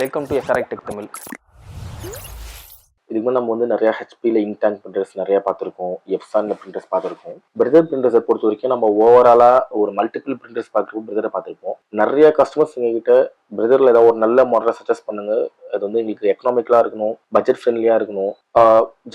Welcome to SRI tech Tamil. இதுக்கு நம்ம வந்து நிறைய ஹெச்பியில் இங்க் டேங்க் பிரிண்டர்ஸ் நிறைய பார்த்துருக்கோம், எஃப்சானில் பிரிண்டர்ஸ் பார்த்துருக்கோம். பிரதர் பிரிண்டர்ஸை பொறுத்த வரைக்கும் நம்ம ஓவராலாக ஒரு மல்டிபிள் பிரிண்டர்ஸ் பார்க்குறோம், பிரதரை பார்த்துருப்போம். நிறைய கஸ்டமர்ஸ் எங்ககிட்ட பிரதரில் ஏதாவது ஒரு நல்ல மாடலை சஜஸ்ட் பண்ணுங்க, அது வந்து எங்களுக்கு எக்கனாமிக்கலாக இருக்கணும், பட்ஜெட் ஃப்ரெண்ட்லியாக இருக்கணும்.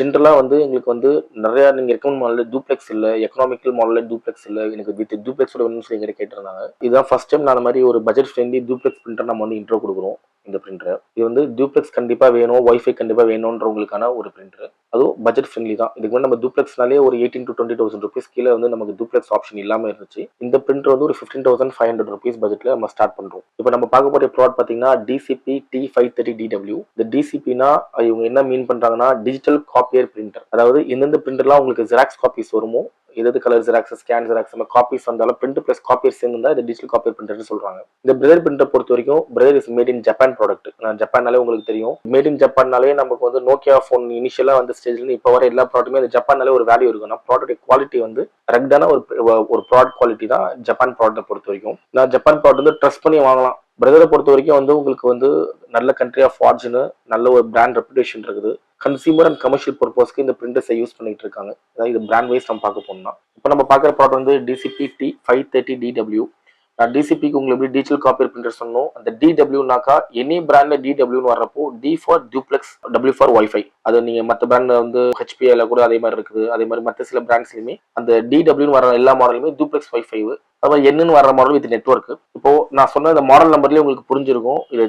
ஜென்ரலாக வந்து எங்களுக்கு வந்து நிறையா நீங்கள் ரெக்கமெண்ட் மாடலில் டூப்ளெக்ஸ் இல்லை, எக்கனாமிக்கல் மாடலில் டூப்ளெக்ஸ் இல்லை, எனக்கு வித் டூப்ளெக்ஸோட வேணும்னு சொல்லி எங்கிட்ட கேட்டிருந்தாங்க. இதுதான் ஃபர்ஸ்ட் டைம் நான் அந்த மாதிரி ஒரு பட்ஜெட் ஃப்ரெண்ட்லி டூப்ளெக்ஸ் பிரிண்டர் நம்ம வந்து இன்ட்ரோ கொடுக்குறோம். இந்த பிரிண்டர் இது வந்து டூப்ளெக்ஸ் கண்டிப்பாக வேணும், வைஃபை கண்டிப்பாக வேணுன்றவங்களுக்கான ஒரு பிரிண்டர். அதுவும் பட்ஜெட் ஃப்ரெண்ட்லி தான். இதுக்கு வந்து நம்ம டூப்ளெக்ஸ்னாலே ஒரு 18,000 to 20,000 rupees கீழே வந்து நமக்கு டூப்ளெக்ஸ் ஆப்ஷன் இல்லாமல் இருந்துச்சு. இந்த பிரிண்டர் வந்து ஒரு 15,500 rupees பட்ஜெட்டில் நம்ம ஸ்டார்ட் பண்ணுறோம். இப்போ நம்ம பார்க்க போகிற ப்ராடக்ட் பார்த்தீங்கன்னா DCP-T530DW. இந்த டிசிபினா இவங்க என்ன மீன் பண்ணுறாங்கன்னா டிஜிட்டல் காப்பியர் பிரிண்டர். அதாவது எந்தெந்த பிரிண்டர்லாம் உங்களுக்கு ஜெராக்ஸ் காப்பீஸ் வருமோ, எது கலர் ஜெராக்ஸ், ஸ்கேன் ஜெராக்ஸ், நம்ம காப்பீஸ் வந்தாலும் பிரிண்ட் பிளஸ் காப்பியர் சேர்ந்து தான் இந்த டிஜிட்டல் காப்பியர் பிரிண்டர்னு சொல்றாங்க. இந்த பிரதர் பிரிண்டர் பொறுத்த வரைக்கும் Brother is made in Japan product. ஜப்பான்னாலே உங்களுக்கு தெரியும், மேட் இன் ஜப்பான்னாலே நமக்கு வந்து நோக்கியா ஃபோன் இனிஷியலா வந்து ஸ்டேஜ்ல இப்போ வர எல்லா ப்ராடக்ட்டுமே அந்த ஜப்பான்னாலே ஒரு வேல்யூ இருக்குன்னா ப்ராடக்ட் குவாலிட்டி வந்து ரெக்டான ஒரு ப்ராடக்ட் குவாலிட்டி தான் ஜப்பான் ப்ராடக்ட்டை பொறுத்த வரைக்கும். நான் ஜப்பான் ப்ராடக்ட் வந்து ட்ரஸ்ட் பண்ணி வாங்கலாம். பிரதரை பொறுத்த வரைக்கும் வந்து உங்களுக்கு வந்து நல்ல கண்ட்ரி ஆஃப் ஆரிஜின், நல்ல ஒரு பிராண்ட் ரெப்புடேஷன் இருக்குது. கன்சியூமர் அண்ட் கமர்ஷியல் பர்பஸ்க்கு இந்த பிரிண்டர்ஸை யூஸ் பண்ணிட்டு இருக்காங்க. அதாவது இது பிராண்ட் வைஸ் நம்ம பார்க்க போனோம்னா, இப்போ நம்ம பார்க்குற ப்ராடக்ட் வந்து DCP-T530DW. நான் டிசிபிக்கு உங்களுக்கு எப்படி டிஜிட்டல் காப்பியர் பிரிண்டர் சொன்னோம், அந்த DWனாக்கா எனி பிராண்ட்ல DWன்னு வர்றப்போ D for duplex, W for wifi. அது நீங்க மற்ற பிராண்ட்ல வந்து ஹெச்பிஐல கூட அதே மாதிரி இருக்குது. அதே மாதிரி மற்ற சில பிராண்ட்ஸ்லையுமே அந்த DWன்னு வர எல்லா மாடலுமே டூப்ளெக்ஸ் வைஃபை, அதாவது என்னன்னு வர மாடல் வித் நெட்வொர்க். இப்போ நான் சொன்ன இந்த மாடல் நம்பர்லயே உங்களுக்கு புரிஞ்சிருக்கும். இது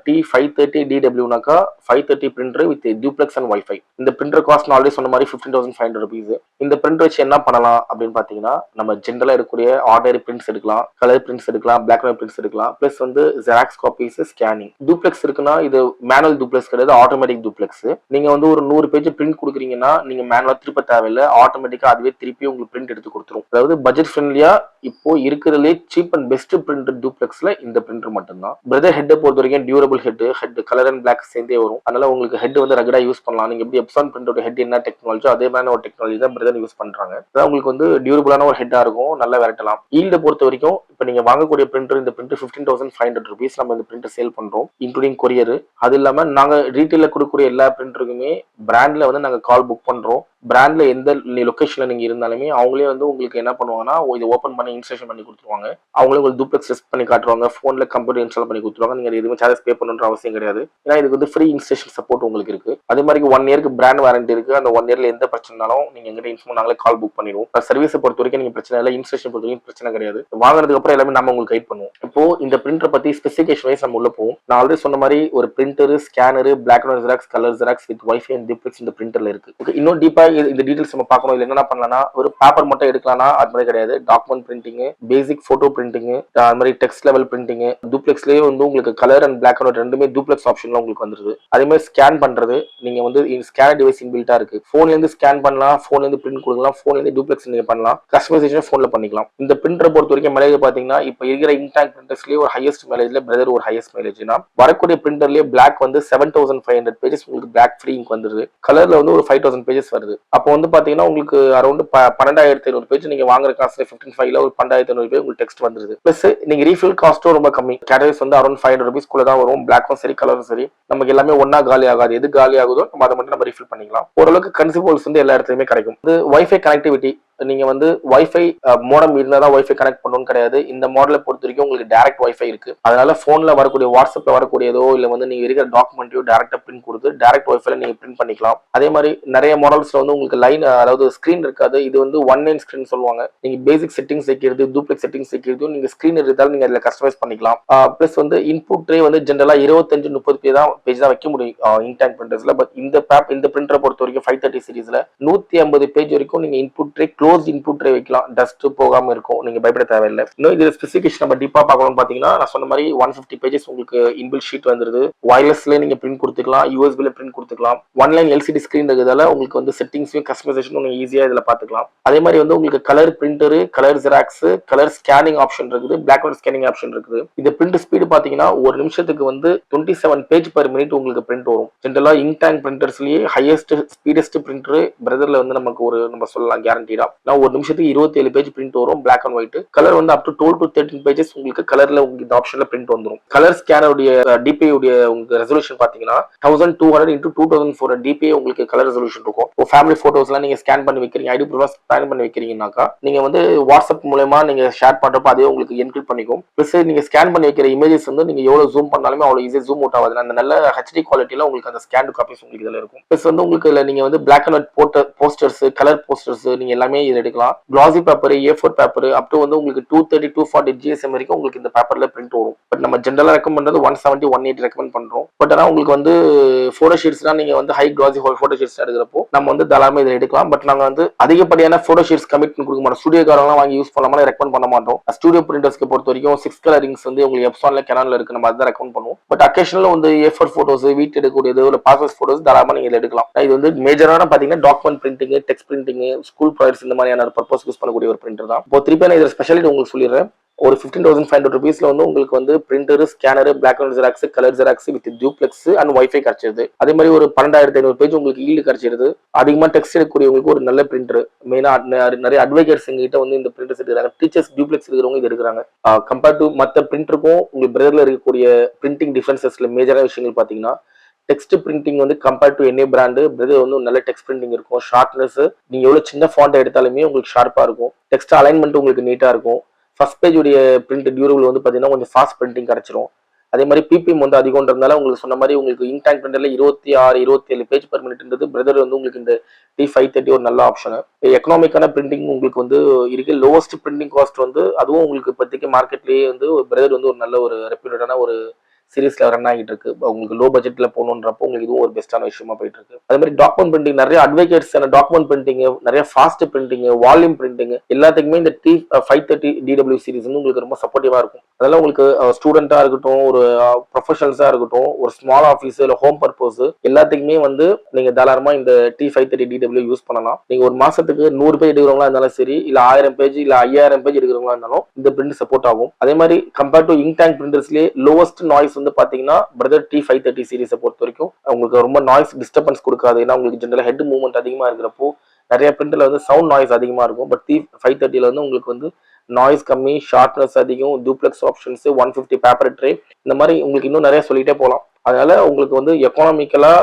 T530DWனாக்கா 530 printer with duplex and wifi. இந்த பிரிண்டர் காஸ்ட் நான் ஆல்ரெடி சொன்ன மாதிரி 15,500 rupees. இந்த பிரிண்டர் வச்சு என்ன பண்ணலாம் அப்படின்னு பாத்தீங்கன்னா, நம்ம ஜென்ரலா எடுக்கக்கூடிய ஆர்டினரி பிரிண்ட்ஸ் எடுக்கலாம், கலர் பிரிண்ட்ஸ் எடுக்கலாம், பிளாக் அண்ட் ஒயிட் பிரிண்ட்ஸ் எடுக்கலாம், பிளஸ் வந்து ஜெராக்ஸ் காப்பீஸ், ஸ்கேனிங். டூப்ளெக்ஸ் இருக்குன்னா இது மேனுவல் டூப்ளெக்ஸ் கிடையாது, ஆட்டோமேட்டிக் டூப்ளெக்ஸ். நீங்க வந்து ஒரு 100 பேஜ் பிரிண்ட் கொடுக்குறீங்கன்னா நீங்க மேனுவலா திருப்ப தேவையில்லை, ஆட்டோமேட்டிக்கா அதுவே திருப்பி உங்களுக்கு பிரிண்ட் எடுத்து கொடுத்துரும். அதாவது பட்ஜெட் ஃப்ரெண்ட்லியா இப்போ இருக்கிறதுலே சீப் அண்ட் பெஸ்ட் பிரிண்டர் டூப்ளெக்ஸ்ல இந்த பிரிண்டர் மட்டும்தான். பிரதர் ஹெட்டை பொறுத்த வரைக்கும் durable head colour and black சேர்ந்தே வரும். அதனால உங்களுக்கு ஹெட் வந்து ரகடா யூஸ் பண்ணலாம். நீங்க எப்படி எப்சான் பிரிண்டரோட ஹெட் என்ன டெக்னாலஜி அதே மாதிரி ஒரு டெக்னாலஜி தான் பிரதர் யூஸ் பண்றாங்க. அதான் உங்களுக்கு வந்து டியூரபிளான ஒரு ஹெட்டா இருக்கும், நல்லா விரட்டலாம். ஈல்ட பொறுத்த வரைக்கும் இப்போ நீங்க வாங்கக்கூடிய பிரிண்டர், இந்த பிரிண்டர் 15,500 rupees நம்ம இந்த பிரிண்டர் சேல் பண்றோம், இன்க்ளூடிங் கொரியர். அது இல்லாம நாங்க ரீட்டைல கொடுக்கக்கூடிய எல்லா பிரிண்டருக்குமே பிராண்ட்ல வந்து நாங்க கால் புக் பண்றோம். பிராண்ட்ல எந்த லொகேஷன்ல நீங்க இருந்தாலுமே அவங்களே வந்து உங்களுக்கு என்ன பண்ணுவாங்கன்னா இதை ஓப்பன் பண்ணி இன்ஸ்டாலேஷன் பண்ணி கொடுத்துருவாங்க. அவங்களே உங்களுக்கு டூப்ளெக்ஸ் டெஸ்ட் பண்ணி காட்டுவாங்க, போன்ல கம்ப்யூட்டர் இன்ஸ்டால் பண்ணி கொடுத்துருவாங்க. நீங்க எதுவுமே சார்ஜஸ் பே பண்ணணுன்ற அவசியம் கிடையாது. ஏன்னா இதுக்கு வந்து ஃப்ரீ இன்ஸ்டலேஷன் சப்போர்ட் உங்களுக்கு இருக்கு. அதே மாதிரி 1 year பிராண்ட் வாரண்டி இருக்கு. அந்த 1 yearல எந்த பிரச்சனைனாலும் நீங்க எங்கிட்ட இன்ஃபார்ம் நாங்களே கால் புக் பண்ணிடுவோம். சர்வீஸை பொறுத்த வரைக்கும் நீங்க பிரச்சனை இல்லை, இன்ஸ்டலேஷன் பொறுத்த வரைக்கும் பிரச்சனை கிடையாது. வாங்குறதுக்கு அப்புறம் எல்லாமே நம்ம உங்களுக்கு கைட் பண்ணுவோம். இப்போ இந்த பிரிண்டர் பத்தி ஸ்பெசிஃபிகேஷன் வைஸ் நம்ம உள்ள போவோம். நான் ஆல்ரெடி சொன்ன மாதிரி ஒரு printer, scanner, black and white xerox, colour xerox with wifi and duplex இந்த பிரிண்டர்ல இருக்கு. இன்னும் டீப்பா இந்த டீடைல்ஸ் நம்ம பார்க்கணும். இல்லை என்ன பண்ணலாம்னா ஒரு பேப்பர் மட்டும் எடுக்கலாம்னா அது மாதிரி கிடையாது. Document printing, basic photo printing, அது மாதிரி டெக்ஸ்ட் லெவல் பிரிண்டிங், டூப்ளெக்ஸ்லயே வந்து உங்களுக்கு colour and black and white ரெண்டுமே டூப்ளெக்ஸ் ஆப்ஷன்ல உங்களுக்கு வந்துருது. அதே மாதிரி ஸ்கேன் பண்றது, நீங்க வந்து ஸ்கேனர் டிவைஸ் இன்பில்ட்டா இருக்கு. போன்ல இருந்து ஸ்கேன் பண்ணலாம், போன்ல இருந்து பிரிண்ட் கொடுக்கலாம், போன்ல இருந்து டூப்ளெக்ஸ் நீங்க பண்ணலாம், கஸ்டமைசேஷன் போன்ல பண்ணிக்கலாம். இந்த பிரிண்டரை பொறுத்த வரைக்கும் மைலேஜ் பாத்தீங்கன்னா இப்போ இருக்கிற இன்டாக் பிரிண்டர்ஸ்லயே ஒரு ஹையஸ்ட் மைலேஜ்ல பிரதர் ஒரு ஹையஸ்ட் மைலேஜ்னா வரக்கூடிய பிரிண்டர்லயே பிளாக் வந்து 7,500 pages உங்களுக்கு பிளாக் ஃப்ரீ இங்க் வந்துருது. கலர்ல வந்து ஒரு 5,000 pages வருது. அப்போ வந்து பாத்தீங்கன்னா உங்களுக்கு அரௌண்ட் 12,500 பேஜ் நீங்க வாங்குற காசுல 15,500 ஒரு 12,500 பேஜ் உங்களுக்கு டெக்ஸ்ட் வந்துருது. பிளஸ் நீங்க ரீஃபில் காஸ்ட்டும் ரொம்ப கம்மி. கேட்டகரிஸ் வந்து அரௌண்ட் 500 rupees குள்ள தான் வரும். பிளாக்கும் சரி கலரும் சரி நமக்கு எல்லாமே ஒன்னா காலி ஆகாது. எது காலி ஆகுதோ நம்ம அதை மட்டும் நம்ம ரீஃபில் பண்ணிக்கலாம். ஓரளவுக்கு கன்சியூமர்ஸ் வந்து எல்லா இடத்துலயுமே கிடைக்கும். இது வைஃபை கனெக்டிவிட்டி, நீங்க வந்து வைஃபை மோடம் இருந்தாதான் வைஃபை கனெக்ட் பண்ணணும்னு கிடையாது. இந்த மாடலை பொறுத்த வரைக்கும் உங்களுக்கு டைரக்ட் வைஃபை இருக்கு. அதனால போன்ல வரக்கூடிய வாட்ஸ்அப்ல வரக்கூடியதோ இல்ல வந்து நீங்க இருக்கிற டாக்குமெண்ட்டையோ டைரக்டா பிரிண்ட் கொடுத்து டைரக்ட் வைஃபைல நீங்க பிரிண்ட் பண்ணிக்கலாம். அதே மாதிரி நிறைய மாடல்ஸ்ல வந்து உங்களுக்கு லைன், அதாவது ஸ்கிரீன் இருக்காது. இது வந்து 1-line ஸ்கிரீன் சொல்லுவாங்க. நீங்க பேசிக் செட்டிங்ஸ் வைக்கிறது, டூப்ளெக்ஸ் செட்டிங்ஸ் வைக்கிறது, நீங்க ஸ்கிரீன் இருந்தாலும் நீங்க அதுல கஸ்டமைஸ் பண்ணிக்கலாம். பிளஸ் வந்து இன்புட் ட்ரே வந்து ஜென்ரலா 25-30 பேஜ் தான் வைக்க முடியும் இன்டாக் பிரிண்டர்ஸ்ல. பட் இந்த பிரிண்டரை பொறுத்த வரைக்கும் 530 சீரிஸ்ல 150 பேஜ் வரைக்கும் நீங்க input tray close input tray வைக்கலாம். டஸ்ட் போகாம இருக்கும், நீங்க பயப்பட தேவையில்லை. இன்னும் இது ஸ்பெசிஃபிகேஷன் நம்ம டீப்பா பார்க்கணும்னு பாத்தீங்கன்னா நான் சொன்ன மாதிரி 150 பேஜஸ் உங்களுக்கு இன்பில் ஷீட் வந்துருது. வயர்லெஸ்ல நீங்க பிரிண்ட் கொடுத்துக்கலாம், யூஎஸ்பில பிரிண்ட் கொடுத்துக்கலாம். 1-line LCD ஸ்கிரீன் இருக்கிறதால உங்களுக்கு வந்து செட்டிங்ஸையும் கஸ்டமைசேஷனும் நீங்க ஈஸியா இதுல பாத்துக்கலாம். அதே மாதிரி வந்து உங்களுக்கு colour printer, colour Xerox, colour scanning option இருக்குது, பிளாக் அண்ட் ஸ்கேனிங் ஆப்ஷன் இருக்குது. இந்த பிரிண்ட் ஸ்பீடு பாத்தீங்கன்னா ஒரு நிமிஷத்துக்கு வந்து 27 பேஜ் per minute உங்களுக்கு பிரிண்ட் வரும். ஜென்ரலா இங்க் டேங்க் பிரிண்டர்ஸ்லயே ஹையஸ்ட் ஸ்பீடஸ்ட் பிரிண்டர் பிரதர்ல வந்து நமக்கு ஒரு நம்ம சொல்லலாம் கேரண்டீடா. நான் ஒரு நிமிஷத்துக்கு 27 பேஜ் பிரிண்ட் வரும், பிளாக் அண்ட் ஒயிட். கலர் வந்து அப் டு 12 to 13 பேஜஸ் உங்களுக்கு கலர்ல உங்களுக்கு இந்த ஆப்ஷன்ல பிரிண்ட் வந்துடும். கலர் ஸ்கேனருடைய டிபிஐ உடைய உங்க ரெசல்யூஷன் பாத்தீங்கன்னா 1200 into 2400 டிபிஐ உங்களுக்கு கலர் ரெசல்யூஷன் இருக்கும். இப்போ ஃபேமிலி போட்டோஸ் எல்லாம் நீங்க ஸ்கேன் பண்ணி வைக்கிறீங்க, ஐடி ப்ரூஃப் ஸ்கேன் பண்ணி வைக்கிறீங்கன்னாக்கா நீங்க வந்து வாட்ஸ்அப் மூலமா நீங்க ஷேர் பண்றப்ப அதே உங்களுக்கு என்கிரிப்ட் பண்ணிக்கும். பிளஸ் நீங்க ஸ்கேன் பண்ணி வைக்கிற இமேஜஸ் வந்து நீங்க எவ்வளவு ஜூம் பண்ணாலுமே அவ்வளவு ஈஸியா ஜூம் அவுட் ஆகாது. அந்த நல்ல ஹெச்டி குவாலிட்டியில உங்களுக்கு அந்த ஸ்கேன் காப்பீஸ் உங்களுக்கு இதுல இருக்கும். பிளஸ் வந்து உங்களுக்கு இதுல நீங்க வந்து black and white posters, colour posters நீங்க எல்லாமே இதுல எடுக்கலாம். Glossy paper, A4 paper up to வந்து உங்களுக்கு 230 240 GSM வரைக்கும் உங்களுக்கு இந்த பேப்பர்ல பிரிண்ட் வரும். பட் நம்ம ஜென்ரலா ரெக்கமெண்ட் பண்றது 170 180 ரெக்கமெண்ட் பண்றோம். பட் ஆனா உங்களுக்கு வந்து போட்டோ ஷீட்ஸ்லாம் நீங்க வந்து ஹை கிளாசி போட்டோ ஷீட்ஸ் எடுக்கிறப்போ நம்ம வந்து தாராளமா இதை எடுக்கலாம். பட் நாங்க வந்து அதிகப்படியான போட்டோ ஷீட்ஸ் கமிட்மெண்ட் கொடுக்க மாட்டோம். ஸ்டுடியோ காரங்களாம் வாங்கி யூஸ் பண்ணாம ரெக்கமெண்ட் பண்ண மாட்டோம். ஸ்டுடியோ பிரிண்டர்ஸ்க்கு பொறுத்த வரைக்கும் 6 கலரிங்ஸ் வந்து உங்களுக்கு எப்சான்ல கெனான்ல இருக்கு, நம்ம அதான் ரெக்கமெண்ட் பண்ணுவோம். பட் அக்கேஷனல் வந்து A4 போட்டோஸ், வீட்டு எடுக்கக்கூடியது இல்ல பாஸ்போர்ட் போட்டோஸ் தாராளமா நீங்க எடுக்கலாம். இது வந்து மேஜரான பாத்தீங்கன்னா document printing, text printing, school projects இந்த மாதிரியான பர்பஸ் யூஸ் பண்ணக்கூடிய ஒரு பிரிண்டர் தான். இப்போ திருப்பி நான் இதில் ஸ்பெஷாலிட்டி உங்களுக்கு சொல்லிடுறேன். ஒரு 15,500 rupeesல வந்து உங்களுக்கு வந்து printer, scanner, black and xerox, colour xerox with duplex and wifi கிடைச்சிருது. அதே மாதிரி ஒரு 12,500 பேஜ் உங்களுக்கு ஈல்டு கிடைச்சிருது. அதிகமா டெக்ஸ்ட் எடுக்கக்கூடியவங்களுக்கு ஒரு நல்ல பிரிண்டர். மெயினா நிறைய அட்வொகேட்ஸ் எங்கிட்ட வந்து இந்த பிரிண்டர்ஸ் எடுக்கிறாங்க. டீச்சர்ஸ் டூப்ளெக்ஸ் இருக்கிறவங்க இது எடுக்கிறாங்க. கம்பேர்ட் டு மற்ற பிரிண்டருக்கும் உங்க பிரதர்ல இருக்கக்கூடிய பிரிண்டிங் டிஃபரன்சஸ்ல மேஜரான விஷயங்கள் பாத்தீங்கன்னா டெக்ஸ்ட் பிரிண்டிங் வந்து compared to any brand brother வந்து நல்ல டெக்ஸ்ட் பிரிண்டிங் இருக்கும். ஷார்ப்னஸ் நீங்க எவ்வளவு சின்ன ஃபாண்ட் எடுத்தாலுமே உங்களுக்கு ஷார்ப்பா இருக்கும். டெக்ஸ்ட் அலைன்மெண்ட் உங்களுக்கு நீட்டா இருக்கும். ஃபர்ஸ்ட் பேஜ் உடைய பிரிண்ட் டியூரபிள் வந்து பாத்தீங்கன்னா கொஞ்சம் ஃபாஸ்ட் பிரிண்டிங் கிடைச்சிரும். அதே மாதிரி பிபிஎம் வந்து அதிகம்ன்றதுனால உங்களுக்கு சொன்ன மாதிரி உங்களுக்கு இங்க் டேங்க் பிரிண்டர்ல 26 27 பேஜ் பர் மினிட்ன்றது பிரதர் வந்து உங்களுக்கு இந்த T530 ஒரு நல்ல ஆப்ஷன். எக்கனாமிக்கான பிரிண்டிங் உங்களுக்கு வந்து இருக்கு. லோவஸ்ட் பிரிண்டிங் காஸ்ட் வந்து அதுவும் உங்களுக்கு இப்போதைக்கு மார்க்கெட்லயே வந்து பிரதர் வந்து ஒரு நல்ல ஒரு ரெப்யூட்டடான ஒரு சீரீஸ்ல ரன் ஆகிட்டு இருக்கு. உங்களுக்கு லோ பட்ஜெட்ல போகணுன்றப்போ உங்களுக்கு இதுவும் ஒரு பெஸ்டான விஷயமா போயிட்டு இருக்கு. அதே மாதிரி டாக்குமெண்ட் பிரிண்டிங் நிறைய அட்வொகேட்ஸ் டாக்குமெண்ட் பிரிண்டிங், நிறைய ஃபாஸ்ட் பிரிண்டிங், வால்யூம் பிரிண்டிங் எல்லாத்துக்குமே இந்த T530DW சீரிஸ் வந்து உங்களுக்கு ரொம்ப சப்போர்ட்டிவா இருக்கும். அதெல்லாம் உங்களுக்கு ஸ்டூடெண்டா இருக்கட்டும், ஒரு ப்ரொஃபஷனல்ஸா இருக்கட்டும், ஒரு ஸ்மால் ஆஃபீஸ் இல்ல ஹோம் பர்பஸ் எல்லாத்துக்குமே வந்து நீங்க தாராளமா இந்த T530DW யூஸ் பண்ணலாம். நீங்க ஒரு மாசத்துக்கு 100 பேஜ் எடுக்கிறவங்களா இருந்தாலும் சரி, இல்ல 1000 பேஜ் இல்ல 5000 பேஜ் எடுக்கிறவங்களா இருந்தாலும் இந்த பிரிண்ட் சப்போர்ட் ஆகும். அதே மாதிரி கம்பேர்ட் டு இங்க் டேங்க் பிரிண்டர்ஸ்லயே லோவஸ்ட் நாய்ஸ் வந்து பாத்தீங்கன்னா பிரதர் T530 சீரிஸை பொறுத்த வரைக்கும் உங்களுக்கு ரொம்ப நாய்ஸ் டிஸ்டர்பன்ஸ் கொடுக்காது. ஏன்னா உங்களுக்கு ஜென்ரலா ஹெட் மூவ்மெண்ட் அதிகமா இருக்கிறப்போ நிறைய பிரிண்டர்ல வந்து சவுண்ட் நாய்ஸ் அதிகமா இருக்கும். பட் T530ல வந்து உங்களுக்கு வந்து நாய்ஸ் கம்மி, ஷார்ப்னஸ் அதிகம், டூப்ளெக்ஸ் ஆப்ஷன்ஸ், 150 பேப்பர் ட்ரே, இந்த மாதிரி உங்களுக்கு இன்னும் நிறைய சொல்லிட்டே போகலாம். அதனால உங்களுக்கு வந்து எக்கனாமிக்கலா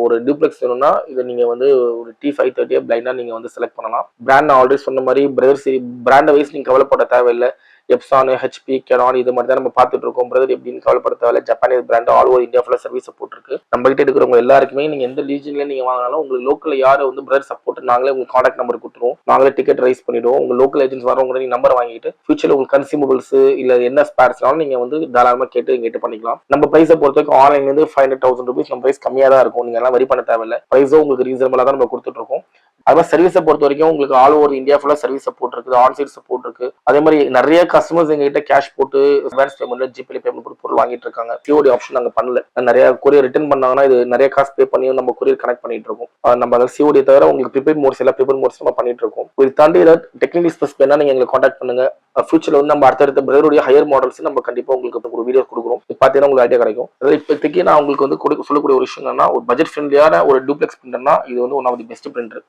ஒரு டூப்ளெக்ஸ் வேணும்னா இதை நீங்க வந்து ஒரு T530 பிளைண்டா நீங்க வந்து செலக்ட் பண்ணலாம். பிராண்ட் நான் ஆல்ரெடி சொன்ன மாதிரி பிரதர் சரி பிராண்ட் வைஸ் நீங்க கவலைப்பட தேவையில்லை. எப்சான், ஹெச்பி, கெனான் இது மாதிரி தான் நம்ம பார்த்துட்டு இருக்கோம். பிரதர் எப்படின்னு கவலைப்பட தேவையில்ல. Japanese brand all over India ஃபுல்லா சர்வீஸ் சப்போர்ட் இருக்கு. நம்ம கிட்ட இருக்கிறவங்க எல்லாருக்குமே நீங்க எந்த ரீஜன்ல நீங்க வாங்கினாலும் உங்களுக்கு லோக்கல்ல யாரு வந்து பிரதர் சப்போர்ட் நாங்களே உங்களுக்கு கான்டாக்ட் நம்பர் கொடுத்துருவோம். நாங்களே டிக்கெட் ரைஸ் பண்ணிடுவோம். உங்க லோக்கல் ஏஜென்ட்ஸ் வரவங்க நீங்க நம்பர் வாங்கிட்டு ஃபியூச்சர்ல உங்களுக்கு கன்சியூமபிள்ஸ் இல்ல என்ன ஸ்பேர்ஸ்னாலும் நீங்க வந்து தாராளமா கேட்டு எங்கிட்ட பண்ணிக்கலாம். நம்ம பிரைஸை பொறுத்த வரைக்கும் ஆன்லைன்ல இருந்து 500,000 rupees நம்ம பிரைஸ் கம்மியா தான் இருக்கும். நீங்க எல்லாம் வரி பண்ண தேவையில்லை. பிரைஸும் உங்களுக்கு ரீசனபிளா தான் நம்ம கொடுத்துட்டு இருக்கோம். அதே மாதிரி சர்வீஸை பொறுத்த வரைக்கும் உங்களுக்கு ஆல் ஓவர் இந்தியா ஃபுல்லா சர்வீஸ் சப்போர்ட் இருக்குது, ஆன்சைட் சப்போர்ட் இருக்கு. அதே மாதிரி நிறைய கஸ்டமர்ஸ் எங்ககிட்ட கேஷ் போட்டு அட்வான்ஸ் பேமெண்ட், ஜிபே பேமெண்ட் போட்டு பொருள் வாங்கிட்டு இருக்காங்க. சிஓடி ஆப்ஷன் நாங்க பண்ணல. நிறைய கொரியர் ரிட்டர்ன் பண்ணாங்கன்னா இது நிறைய காசு பே பண்ணி நம்ம கொரியர் கனெக்ட் பண்ணிட்டு இருக்கோம். நம்ம அதை சிஓடி தவிர உங்களுக்கு ப்ரிபேர் மோட்ஸ் எல்லா ப்ரிபேர் மோட்ஸ் நம்ம பண்ணிட்டு இருக்கோம். இது தாண்டி ஏதாவது டெக்னிக்கல் ஸ்பெஸ் வேணா நீங்க எங்களை கான்டாக்ட் பண்ணுங்க. ஃபியூச்சர்ல வந்து நம்ம அடுத்தடுத்த பிரதருடைய ஹையர் மாடல்ஸ் நம்ம கண்டிப்பா உங்களுக்கு ஒரு வீடியோ கொடுக்குறோம். பாத்தீங்கன்னா உங்களுக்கு ஐடியா கிடைக்கும். அதாவது இப்போதைக்கு நான் உங்களுக்கு வந்து சொல்லக்கூடிய ஒரு விஷயம் என்னன்னா ஒரு பட்ஜெட் ஃப்ரெண்ட்லியான ஒரு டூப்ளெக்ஸ் பிரிண்டர்னா இது வந்து one of the best printer.